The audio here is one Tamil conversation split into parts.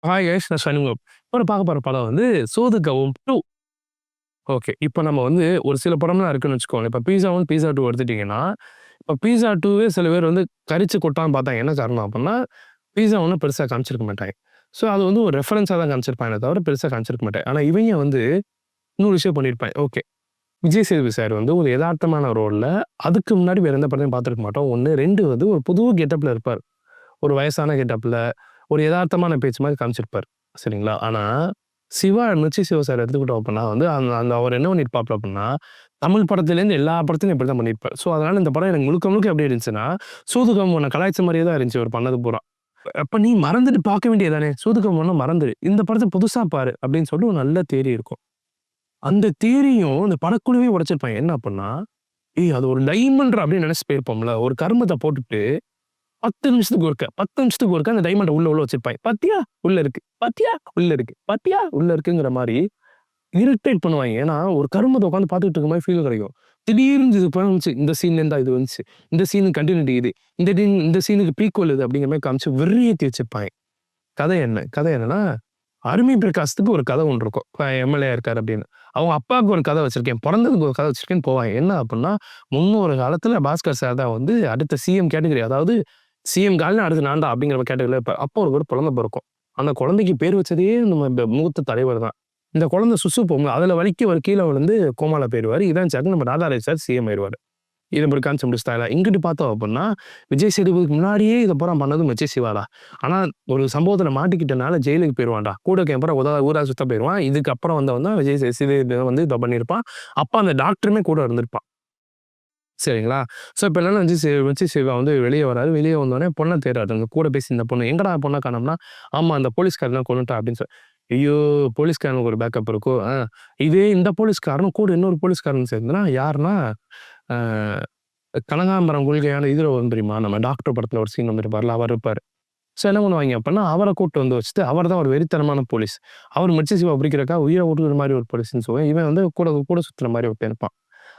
ஹாய் கைஸ், நான் சண்முகம். இப்ப பார்க்க போற படம் வந்து சோதுகவும் 2. ஓகே. இப்ப நம்ம வந்து ஒரு சில படம்லாம் இருக்குன்னு வச்சுக்கோங்களேன். இப்ப பீஸா 1, பீஸா 2 எடுத்துட்டீங்கன்னா, இப்ப பீஸா 2வே சில பேர் வந்து கரிச்சு கொட்டான்னு பார்த்தாங்க. என்ன காரணம் அப்புட்ன்னா, பீஸா 1 பெருசா காமிச்சிருக்க மாட்டாங்க. ஸோ அது வந்து ஒரு ரெஃபரன்ஸா தான் காமிச்சிருப்பாங்களே தவிர, பெருசா காமிச்சிருக்க மாட்டாங்க. ஆனா இவங்க வந்து இன்னொரு விஷயம் பண்ணியிருப்பாங்க. ஓகே. விஜய் சேதுபதி சார் வந்து ஒரு எதார்த்தமான ரோல்ல அதுக்கு முன்னாடி வேற எந்த படத்தையும் பார்த்திருக்க மாட்டோம். 1, 2 வந்து ஒரு புது கெட்டப்ல இருப்பார். ஒரு வயசான கெட்டப்ல, ஒரு எதார்த்தமான பேச்சு மாரி காமிச்சிருப்பாரு. சரிங்களா? ஆனா, சிவா மிர்ச்சி சிவா சார் எடுத்துக்கிட்டோம் அப்டின்னா வந்து, அந்த அந்த அவர் என்ன பண்ணியிருப்பாப்ல அப்டின்னா, தமிழ் படத்துலேருந்து எல்லா படத்துலயும் இப்படி தான் பண்ணியிருப்பார். ஸோ, அதனால இந்த படம் எனக்கு முழுக்க முழுக்க எப்படி இருந்துச்சுன்னா, சூதுகம் உன்ன கலாய்ச்ச மாரியே தான் இருந்துச்சு அவர் பண்ணது பூரா. அப்ப நீ மறந்துட்டு பார்க்க வேண்டியது தானே! சூதுகம் ஒண்ண மறந்துரு. இந்த படத்த புதுசா பாரு அப்டின்னு சொல்லிட்டு ஒரு நல்ல தியரி இருக்கும். அந்த தியரியும் இந்த படக்குழுவே உடைச்சிருப்பாங்க. என்ன அப்டின்னா, ஏய் அது ஒரு டைமண்ட்ரா அப்டின்னு நெனச்சு போயிருப்போம்ல. ஒரு கருமத்த போட்டுட்டு 10 நிமிஷத்துக்கு ஒருக்கா, 10 நிமிஷத்துக்கு ஒருக்கா அந்த டைமண்ட உள்ள வச்சிருப்பாய்ங்க. "பாத்தியா? உள்ள இருக்கு. பாத்தியா? உள்ள இருக்கு. பாத்தியா? உள்ள இருக்குங்கிற" மாரி இரிட்டேட் பண்ணுவாய்ங்க. ஏன்னா, ஒரு கருமத்த உட்கார்ந்து பார்த்துட்டு இருக்க மாரி ஃபீல் கிடைக்கும். திடீர்னு இது வந்துச்சு. இந்த சீன்லேருந்து தான் இது வந்துச்சு. இந்த சீன் கன்டினியூட்டி இது. இந்த சீனுக்கு ப்ரீக்வல் இது அப்படிங்கிற மாரி காமிச்சு வெறியேத்தி வச்சிருப்பாய்ங்க. கதை என்ன? கதை என்னன்னா, அருமை பிரகாஷ்த்துக்கு ஒரு கதை ஒண்ணு இருக்கும். எம்.எல்.ஏ இருக்காரு அப்படின்னு. அவங்க அப்பாவுக்கு ஒரு கதை வச்சிருக்கேன். பொறந்ததுக்கு ஒரு கதை வச்சிருக்கேன்னு போவாங்க. என்ன அப்புட்ன்னா, முன்னொரு காலத்துல பாஸ்கர் சார் தான் வந்து அடுத்த சிஎம் கேட்டகரி அதாவது சிஎம் கால்னு அடுத்து நான் தான் அப்படிங்கிற கேட்டகரில இருப்பார். அப்போ அவருக்கு ஒரு குழந்தை பொறக்கும். அந்த குழந்தைக்கு பேர் வச்சதே நம்ம மூத்த தலைவர் தான். இந்த குழந்தை சுசு போகும்ல, அதுல வலிக்கு அவர் கீழ விழுந்து கோமால போயிருவாரு. இதான் சார் நம்ம ராதாரவி சார் சிஎம் ஆயிருவாரு. இது ஒரு கான்செப்ட் முடிச்சுட்டாங்களா? இங்கிட்டு பார்த்தோம் அப்புட்ன்னா, விஜய் சேதுபதிக்கு முன்னாடியே இத பூரா பண்ணது மிர்ச்சி சிவாடா. ஆனா ஒரு சம்பவத்துல மாட்டிக்கிட்டனால ஜெயிலுக்கு போயிருவான்டா. கூட இருக்கவன் பூரா ஊரா சுத்த போயிருவான். இதுக்கப்புறம் வந்தவன் தான் விஜய் சேதுபதி வந்து இத பண்ணியிருப்பான். அப்ப அந்த டாக்டருமே கூட இருந்திருப்பான். சரிங்களா? ஸோ, இப்ப என்னன்னா விஜய் சிவா வந்து வெளிய வராரு. வெளிய வந்தோனே பொண்ண தேடுறாரு. அந்த கூட பேசியிருந்த பொண்ணு. "எங்கடா பொண்ண காணோம்னா?" "ஆமா அந்த போலீஸ்காரன் தான் கொன்னுட்டான்" அப்படின்னு ஐயோ! போலீஸ்காரனுக்கு ஒரு பேக்கப் இருக்கோ? இதே இந்த போலீஸ்காரனும் கூட இன்னொரு போலீஸ்காரனும் சேர்ந்துனா யாருன்னா, அ கனகாம்பரம் கொள்கையான ஹீரோ வரும் தெரியுமா? நம்ம டாக்டர் படத்துல ஒரு சீன் வந்திருப்பார்ல, அவர் இருப்பாரு. ஸோ, என்ன பண்ணுவாய்ங்க அப்பன்னா, அவர கூட்டு வந்து வச்சுட்டு, அவர் தான் ஒரு வெறித்தனமான போலீஸ். அவர் மிர்ச்சி சிவா பிடிக்கிறதுக்காக உயிர விடுற மாரி ஒரு போலீஸ்ன்னு இவன் வந்து கூட கூட சுத்துற மாரி ஒருத்தன் இருப்பான்.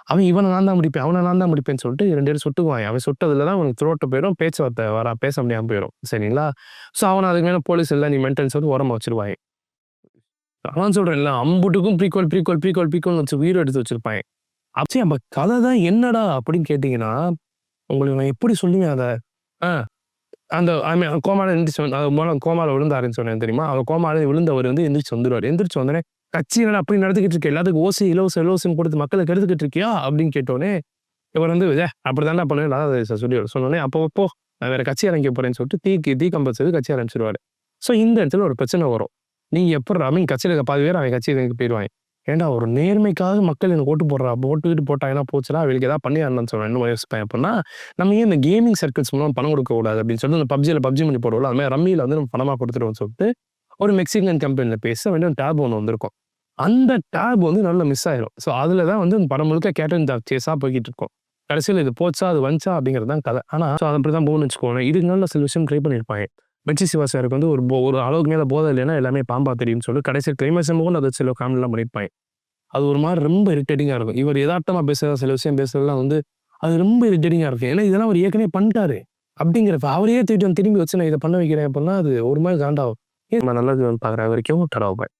அவன் இவன நான் தான் முடிப்பேன், அவன நான் தான் முடிப்பேன்னு சொல்லிட்டு 2 பேரும் சுட்டுக்குவாங்க. அவன் சுட்டதுல தான் அவனுக்கு த்ரோட்டு போயிரும். பேச்சுவார்த்தை பேச முடியாம போயிரும். சரிங்களா? ஸோ, அவன அதுக்கு மேல போலீஸ் இல்ல, நீ மென்டல்ன்னு சொல்லிட்டு ஓரமா வச்சுருவாய்ங்க. அதான் சொல்றேன்ல, அம்புட்டுக்கும் ப்ரீக்வல், ப்ரீக்வல், ப்ரீக்வல், ப்ரீக்வல்னு வச்சு உயிர எடுத்து வச்சிருப்பாய்ங்க. அப்ப அந்த கதை தான் என்னடா அப்படின்னு கேட்டீங்கன்னா, உங்களுக்கு நான் எப்படி சொல்லுவேன் அத? ஆ அந்த ஐ மீன் கோமால எந்திரிச்சு கோமால விழுந்தாருன்னு சொன்னேன் தெரியுமா? அவர் கோமால விழுந்தவர் வந்து எந்திரிச்சு வந்துருவாரு. எந்திரிச்சு வந்தோனே, "கட்சி என்னடா அப்படி நடத்திக்கிட்டு இருக்க? எல்லாத்துக்கும் ஓசி, இலவசம், இலவசம்ன்னு குடுத்து மக்கள கெடுத்துக்கிட்டு இருக்கியா?" அப்படின்னு கேட்டோனே, இவர் வந்து அப்படித்தான்டா பண்ணுவேன் ராதாரவி சார் சொல்லிருவாரு. சொன்னோனே, "அப்போ போ நான் வேற கட்சி ஆரம்பிக்க போறேன்னு" சொல்லிட்டு டீ கம்பெனி சொல்லி கட்சி ஆரம்பிச்சுருவாரு. ஸோ இந்த இடத்துல ஒரு பிரச்சனை வரும். நீங்க எப்புட்றா ஐ மீன் கட்சியில இருக்க பாதி பேர் அவன் கட்சியில போயிருவாங்க. ஏன்டா ஒரு நேர்மைக்காக மக்கள் எனக்கு ஓட்டு போடுறா, போட்டு கீட்டு போட்டாங்கன்னா போச்சுடா, அவங்களுக்கு ஏதாவது பண்ணியாரணும்னு சொல்றேன். என்ன யோசிப்பேன் அப்புட்ன்னா, நம்ம ஏன் இந்த கேமிங் சர்க்கிள்ஸ் மூலமா பணம் கொடுக்கக்கூடாது அப்படின்னு சொல்லிட்டு இந்த பப்ஜி மணி போடுவோம்ல, அது மாரி ரம்மியில வந்து நம்ம பணமா குடுத்துருவோம்னு சொல்லிட்டு, ஒரு மெக்சிகன் கம்பெனில பேச வேண்டிய டேப் ஒண்ணு வந்திருக்கும். அந்த டேப் வந்து நல்லா மிஸ் ஆயிரும். ஸோ அதுல தான் வந்து இந்த படம் முழுக்க கேட் அண்ட் சேஸா போய்க்கிட்டு இருக்கும். கடைசியில இது போச்சா, அது வந்துச்சா அப்படிங்கிறது தான் கதை. ஆனா ஸோ அது அப்படிதான் போகும்னு வச்சுக்கோங்களேன். இதுக்கு நல்ல சில விஷயம் ட்ரை பண்ணியிருப்பாங்க. மிர்ச்சி சிவா சாருக்கு வந்து ஒரு அளவுக்கு மேல போதை இல்லைன்னா எல்லாமே பாம்பா தெரியும்னு சொல்லி கடைசி கிளைமாக்ஸ் முதல் அது சில காமெடிலாம் பண்ணியிருப்பாங்க. அது ஒரு மாரி ரொம்ப இரிட்டேட்டிங்கா இருக்கும். இவர் எதார்த்தமா பேசுற சில விஷயம் பேசுறதெல்லாம் வந்து, அது ரொம்ப இரிட்டேட்டிங்கா இருக்கும். ஏன்னா இதெல்லாம் அவர் ஏற்கனவே பண்ணிட்டாரு. அப்படிங்கிறப்ப அவரையே தூக்கிட்டு வந்து திரும்பி வச்சு நான் இத பண்ண வைக்கிறேன் அப்படின்னா, அது ஒரு மாரி காண்டாகும். நல்லது பார்க்குற வரைக்கும் டடா பாய்.